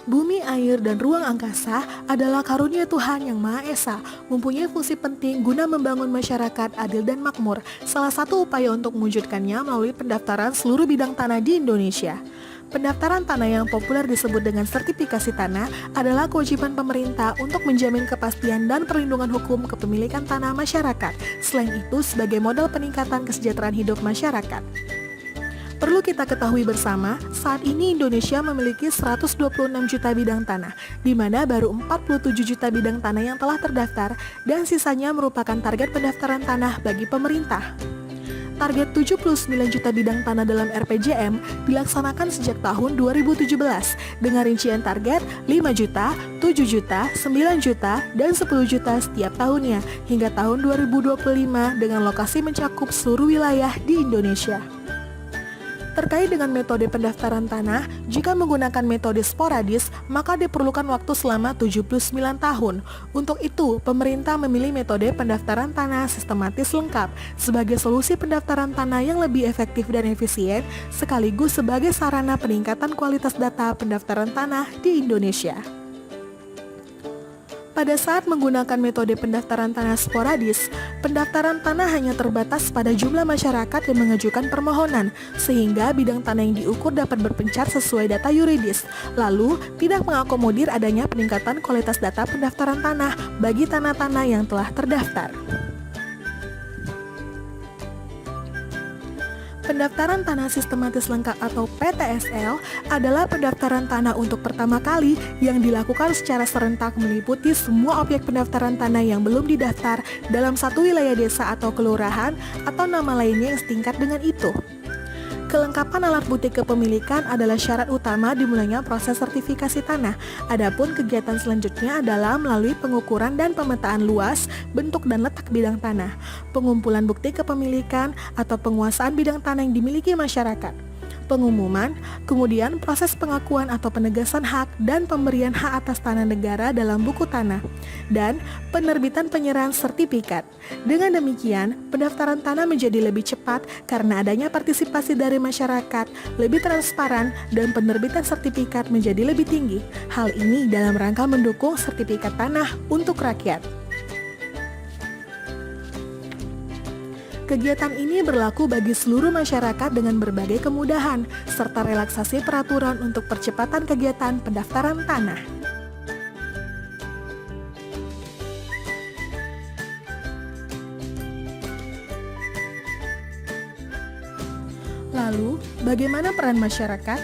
Bumi, air, dan ruang angkasa adalah karunia Tuhan yang Maha Esa, mempunyai fungsi penting guna membangun masyarakat adil dan makmur. Salah satu upaya untuk mewujudkannya melalui pendaftaran seluruh bidang tanah di Indonesia. Pendaftaran tanah yang populer disebut dengan sertifikasi tanah adalah kewajiban pemerintah untuk menjamin kepastian dan perlindungan hukum kepemilikan tanah masyarakat. Selain itu, sebagai modal peningkatan kesejahteraan hidup masyarakat. Perlu kita ketahui bersama, saat ini Indonesia memiliki 126 juta bidang tanah, di mana baru 47 juta bidang tanah yang telah terdaftar, dan sisanya merupakan target pendaftaran tanah bagi pemerintah. Target 79 juta bidang tanah dalam RPJM dilaksanakan sejak tahun 2017, dengan rincian target 5 juta, 7 juta, 9 juta, dan 10 juta setiap tahunnya, hingga tahun 2025 dengan lokasi mencakup seluruh wilayah di Indonesia. Terkait dengan metode pendaftaran tanah, jika menggunakan metode sporadis, maka diperlukan waktu selama 79 tahun. Untuk itu, pemerintah memilih metode pendaftaran tanah sistematis lengkap sebagai solusi pendaftaran tanah yang lebih efektif dan efisien, sekaligus sebagai sarana peningkatan kualitas data pendaftaran tanah di Indonesia. Pada saat menggunakan metode pendaftaran tanah sporadis, pendaftaran tanah hanya terbatas pada jumlah masyarakat yang mengajukan permohonan, sehingga bidang tanah yang diukur dapat berpencar sesuai data yuridis, lalu tidak mengakomodir adanya peningkatan kualitas data pendaftaran tanah bagi tanah-tanah yang telah terdaftar. Pendaftaran tanah sistematis lengkap atau PTSL adalah pendaftaran tanah untuk pertama kali yang dilakukan secara serentak meliputi semua objek pendaftaran tanah yang belum didaftar dalam satu wilayah desa atau kelurahan atau nama lainnya yang setingkat dengan itu. Kelengkapan alat bukti kepemilikan adalah syarat utama dimulainya proses sertifikasi tanah. Adapun kegiatan selanjutnya adalah melalui pengukuran dan pemetaan luas, bentuk dan letak bidang tanah, pengumpulan bukti kepemilikan atau penguasaan bidang tanah yang dimiliki masyarakat, pengumuman, kemudian proses pengakuan atau penegasan hak dan pemberian hak atas tanah negara dalam buku tanah, dan penerbitan penyerahan sertifikat. Dengan demikian, pendaftaran tanah menjadi lebih cepat karena adanya partisipasi dari masyarakat, lebih transparan, dan penerbitan sertifikat menjadi lebih tinggi. Hal ini dalam rangka mendukung sertifikat tanah untuk rakyat. Kegiatan ini berlaku bagi seluruh masyarakat dengan berbagai kemudahan, serta relaksasi peraturan untuk percepatan kegiatan pendaftaran tanah. Lalu, bagaimana peran masyarakat?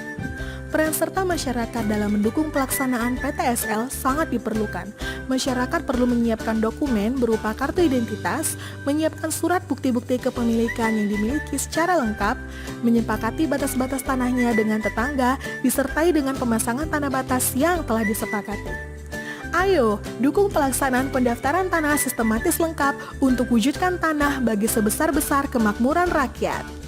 Peran serta masyarakat dalam mendukung pelaksanaan PTSL sangat diperlukan. Masyarakat perlu menyiapkan dokumen berupa kartu identitas, menyiapkan surat bukti-bukti kepemilikan yang dimiliki secara lengkap, menyepakati batas-batas tanahnya dengan tetangga, disertai dengan pemasangan tanda batas yang telah disepakati. Ayo, dukung pelaksanaan pendaftaran tanah sistematis lengkap untuk wujudkan tanah bagi sebesar-besar kemakmuran rakyat.